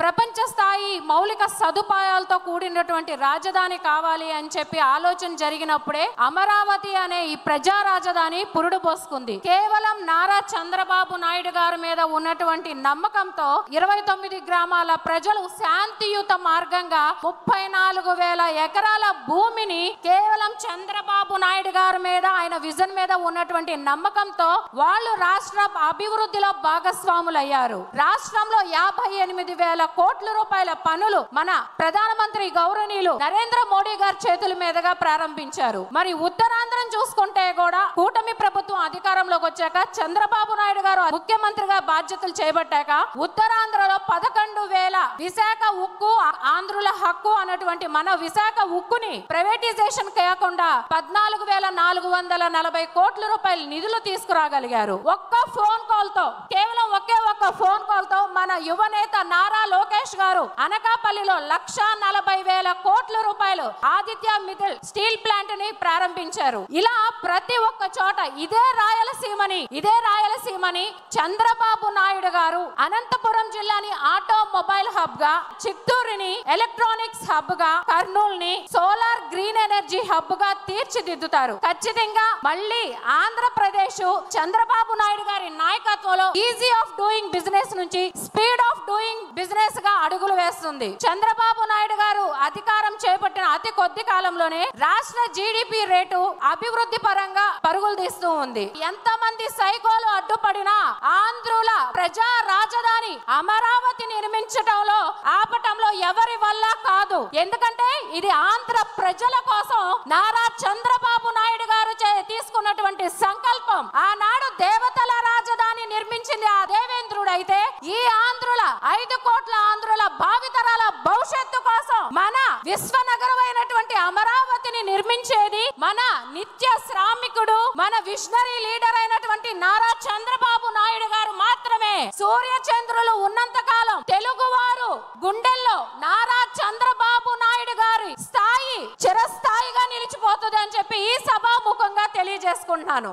ప్రపంచ స్థాయి మౌలిక సదుపాయాలతో కూడినటువంటి రాజధాని కావాలి అని చెప్పి ఆలోచన జరిగినప్పుడే అమరావతి అనే ఈ ప్రజా రాజధాని పురుడు పోసుకుంది. కేవలం నారా చంద్రబాబు నాయుడు గారి మీద ఉన్నటువంటి నమ్మకంతో 29 గ్రామాల ప్రజలు శాంతియుత మార్గంగా 34,000 ఎకరాల భూమిని కేవలం చంద్రబాబు నాయుడు గారి మీద, ఆయన విజన్ మీద ఉన్నటువంటి నమ్మకంతో వాళ్ళు రాష్ట్ర అభివృద్ధిలో భాగస్వాములయ్యారు. రాష్ట్రంలో 58,000 కోట్ల రూపాయల పనులు మన ప్రధానమంత్రి గౌరవనీయులు నరేంద్ర మోడీ గారి చేతుల మీదుగా ప్రారంభించారు. మరి ఉత్తరాంధ్రం చూసుకుంటే కూడా కూటమి ప్రభుత్వం అధికారంలోకి వచ్చాక, చంద్రబాబు నాయుడు గారు ముఖ్యమంత్రిగా బాధ్యతలు చేపట్టాక ఉత్తరాంధ్రలో 11,000 విశాఖ ఉక్కు ఆంధ్రుల హక్కు అన్నటువంటి మన విశాఖ ఉక్కుని ప్రైవేటైజేషన్ కాకుండా 14,440 కోట్ల రూపాయల నిధులు తీసుకురాగలిగారు. ఒక్క ఫోన్ కాల్ తో, కేవలం ఒక్క ఫోన్ కాల్ తో మన యువనేత నారా లోకేష్ గారు అనకాపల్లిలో 1,40,000 కోట్ల రూపాయలు ఆదిత్య మిథిల్ స్టీల్ ప్లాంట్ ని ప్రారంభించారు. ఇలా ప్రతి ఒక్క చోట ఇదే రాయలసీమని చంద్రబాబు నాయుడు గారు అనంతపురం జిల్లాని ఆటోమొబైల్ హబ్ గా, చిత్తూరుని ఎలక్ట్రానిక్స్ హబ్ గా, కర్నూలుని సోలార్ గ్రీన్ ఎనర్జీ హబ్ గా తీర్చిదిద్దుతారు. ఖచ్చితంగా మళ్ళీ ఆంధ్రప్రదేశ్ చంద్రబాబు నాయుడు గారి నాయకత్వంలో ఈజీ ఆఫ్ డూయింగ్ బిజినెస్ నుంచి స్పీడ్ ఆఫ్ డూయింగ్ బిజినెస్ గా అడుగులు వేస్తుంది. చంద్రబాబు నాయుడు గారు అధికారం చేపట్టిన అతి కొద్ది కాలంలోనే రాష్ట్ర జీడిపి రేటు అభివృద్ధి పరంగా పరుగులు తీస్తూ ఉంది. ఎంతమంది సైకోలు అడ్డుపడినా ఆంధ్రుల ప్రజా రాజధాని అమరావతి నిర్మించటంలో ఆపటంలో ఎవరి వల్ల కాదు. ఎందుకంటే ఇది ఆంధ్ర ప్రజల కోసం నారా చంద్రబాబు నాయుడు గారు తీసుకున్నటువంటి సంకల్పం. ఆనాడు దేవతల రాజధాని నిర్మించింది ఆ దేవేంద్రుడు అయితే, ఈ ఆంధ్రుల 5 కోట్ల ఆంధ్రుల భావితరాల భవిష్యత్తు కోసం మన విశ్వనగరమైనటువంటి అమరావతిని నిర్మించేది మన నిత్య శ్రామికుడు, మన విజనరీ లీడర్ అయినటువంటి నారా చంద్రబాబు నాయుడు గారు మాత్రమే. సూర్య చంద్రులు ఉన్నంత కాలం తెలుగువారు గుండెల్లో నారా చంద్రబాబు నాయుడు గారి స్థాయి చిరస్థాయిగా నిలిచిపోతుంది అని చెప్పి ఈ సభాముఖంగా తెలియజేసుకుంటున్నాను.